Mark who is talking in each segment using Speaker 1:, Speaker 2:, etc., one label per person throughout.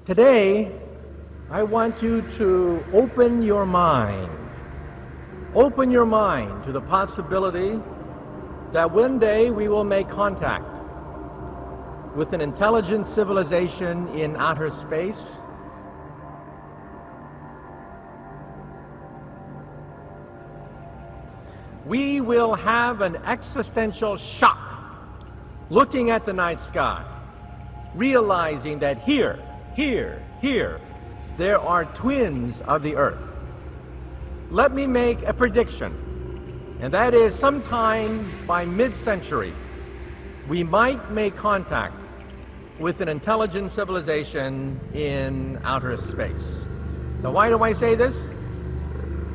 Speaker 1: Today, I want you to open your mind. Open your mind to the possibility that one day we will make contact with an intelligent civilization in outer space. We will have an existential shock looking at the night sky, realizing that here, there are twins of the Earth. Let me make a prediction, and that is sometime by mid-century, we might make contact with an intelligent civilization in outer space. Now, why do I say this?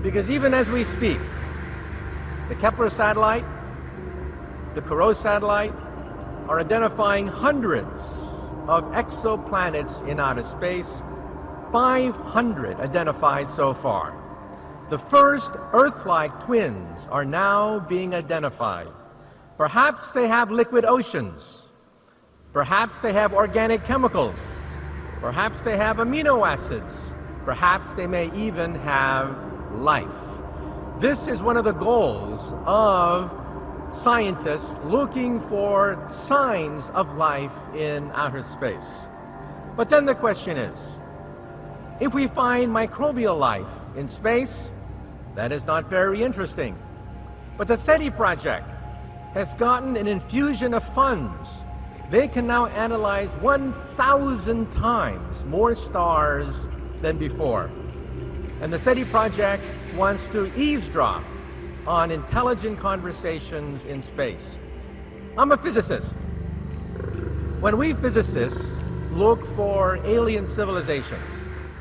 Speaker 1: Because even as we speak, the Kepler satellite, the Kourou satellite, are identifying hundreds of exoplanets in outer space, 500 identified so far. The first Earth-like twins are now being identified. Perhaps they have liquid oceans. Perhaps they have organic chemicals. Perhaps they have amino acids. Perhaps they may even have life. This is one of the goals of scientists looking for signs of life in outer space. But then the question is, if we find microbial life in space, that is not very interesting. But the SETI project has gotten an infusion of funds. They can now analyze 1,000 times more stars than before. And the SETI project wants to eavesdrop on intelligent conversations in space. I'm a physicist. When we physicists look for alien civilizations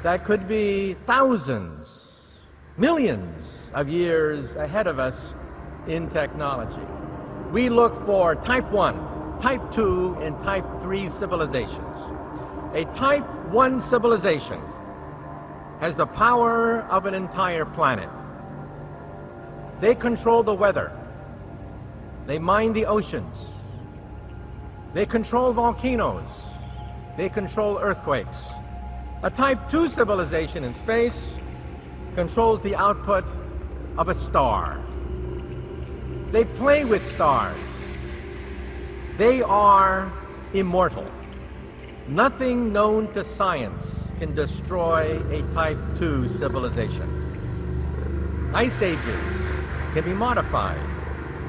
Speaker 1: that could be thousands, millions of years ahead of us in technology, we look for type 1, type 2, and type 3 civilizations. A type 1 civilization has the power of an entire planet. They control the weather. They mine the oceans. They control volcanoes. They control earthquakes. A type 2 civilization in space controls the output of a star. They play with stars. They are immortal. Nothing known to science can destroy a type 2 civilization. Ice ages can be modified.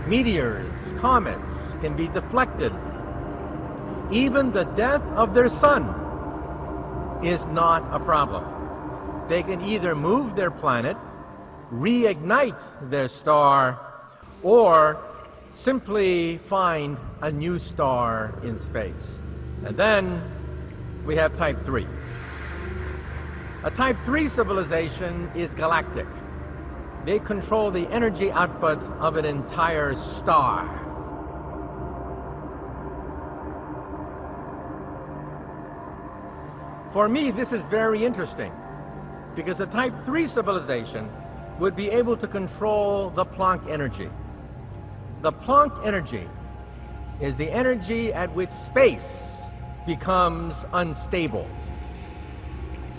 Speaker 1: Meteors, comets can be deflected. Even the death of their sun is not a problem. They can either move their planet, reignite their star, or simply find a new star in space. And then we have type 3. A type 3 civilization is galactic. They control the energy output of an entire star. For me, this is very interesting, because a type 3 civilization would be able to control the Planck energy. The Planck energy is the energy at which space becomes unstable.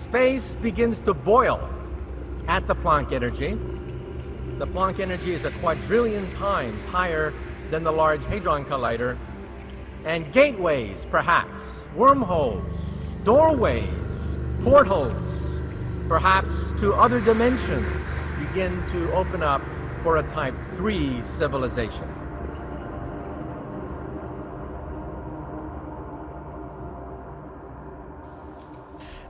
Speaker 1: Space begins to boil at the Planck energy. The Planck energy is a quadrillion times higher than the Large Hadron Collider. And gateways, perhaps, wormholes, doorways, portals, perhaps to other dimensions, begin to open up for a type 3 civilization.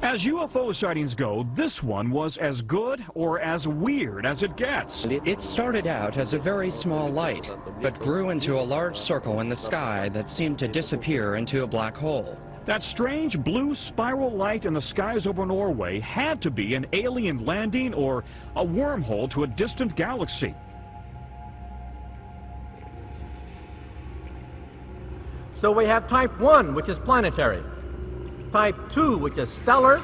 Speaker 2: As UFO sightings go, this one was as good or as weird as it gets.
Speaker 3: It started out as a very small light, but grew into a large circle in the sky that seemed to disappear into a black hole.
Speaker 2: That strange blue spiral light in the skies over Norway had to be an alien landing or a wormhole to a distant galaxy.
Speaker 1: So we have type 1, which is planetary, type 2, which is stellar,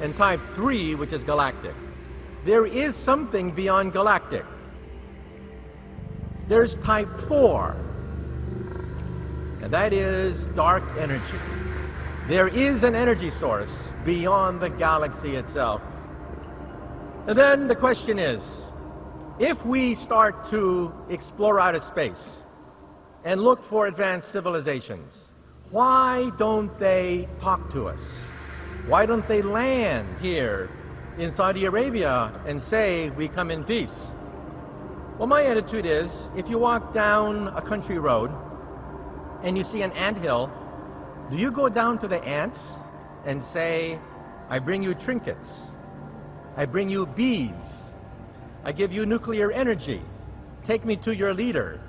Speaker 1: and type 3, which is galactic. There is something beyond galactic. There's type 4, and that is dark energy. There is an energy source beyond the galaxy itself. And then the question is, if we start to explore outer space and look for advanced civilizations, why don't they talk to us? Why don't they land here in Saudi Arabia and say, we come in peace? Well, my attitude is, if you walk down a country road and you see an anthill, do you go down to the ants and say, I bring you trinkets, I bring you beads, I give you nuclear energy, take me to your leader?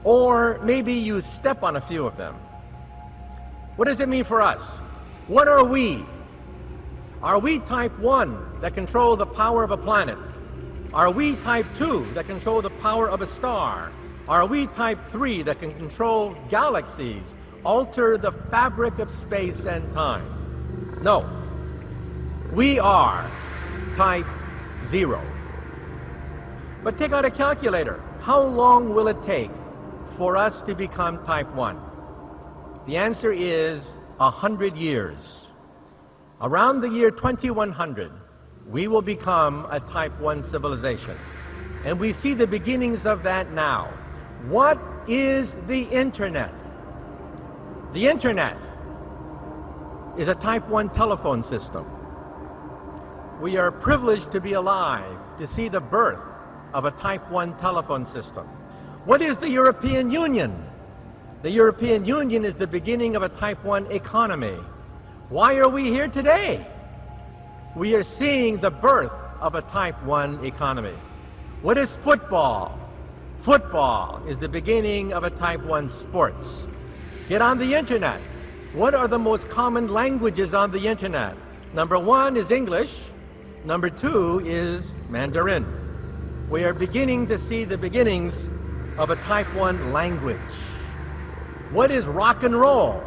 Speaker 1: Or maybe you step on a few of them. What does it mean for us? What are we? Are we type 1 that control the power of a planet? Are we type 2 that control the power of a star? Are we type 3 that can control galaxies, alter the fabric of space and time? No. We are type 0. But take out a calculator. How long will it take for us to become type 1? The answer is 100 years. Around the year 2100, we will become a type 1 civilization. And we see the beginnings of that now. What is the Internet? The Internet is a type 1 telephone system. We are privileged to be alive to see the birth of a type 1 telephone system. What is the European Union? The European Union is the beginning of a type 1 economy. Why are we here today? We are seeing the birth of a type 1 economy. What is football? Football is the beginning of a type 1 sports. Get on the Internet. What are the most common languages on the Internet? Number 1 is English. Number 2 is Mandarin. We are beginning to see the beginnings of a type 1 language. What is rock and roll?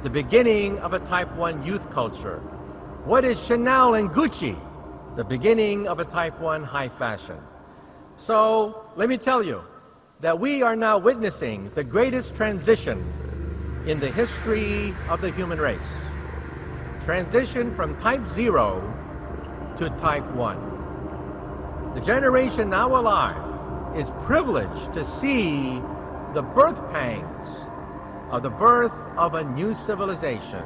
Speaker 1: The beginning of a type 1 youth culture. What is Chanel and Gucci? The beginning of a type 1 high fashion. So let me tell you that we are now witnessing the greatest transition in the history of the human race. Transition from type 0 to type 1. The generation now alive is privileged to see the birth pangs of the birth of a new civilization.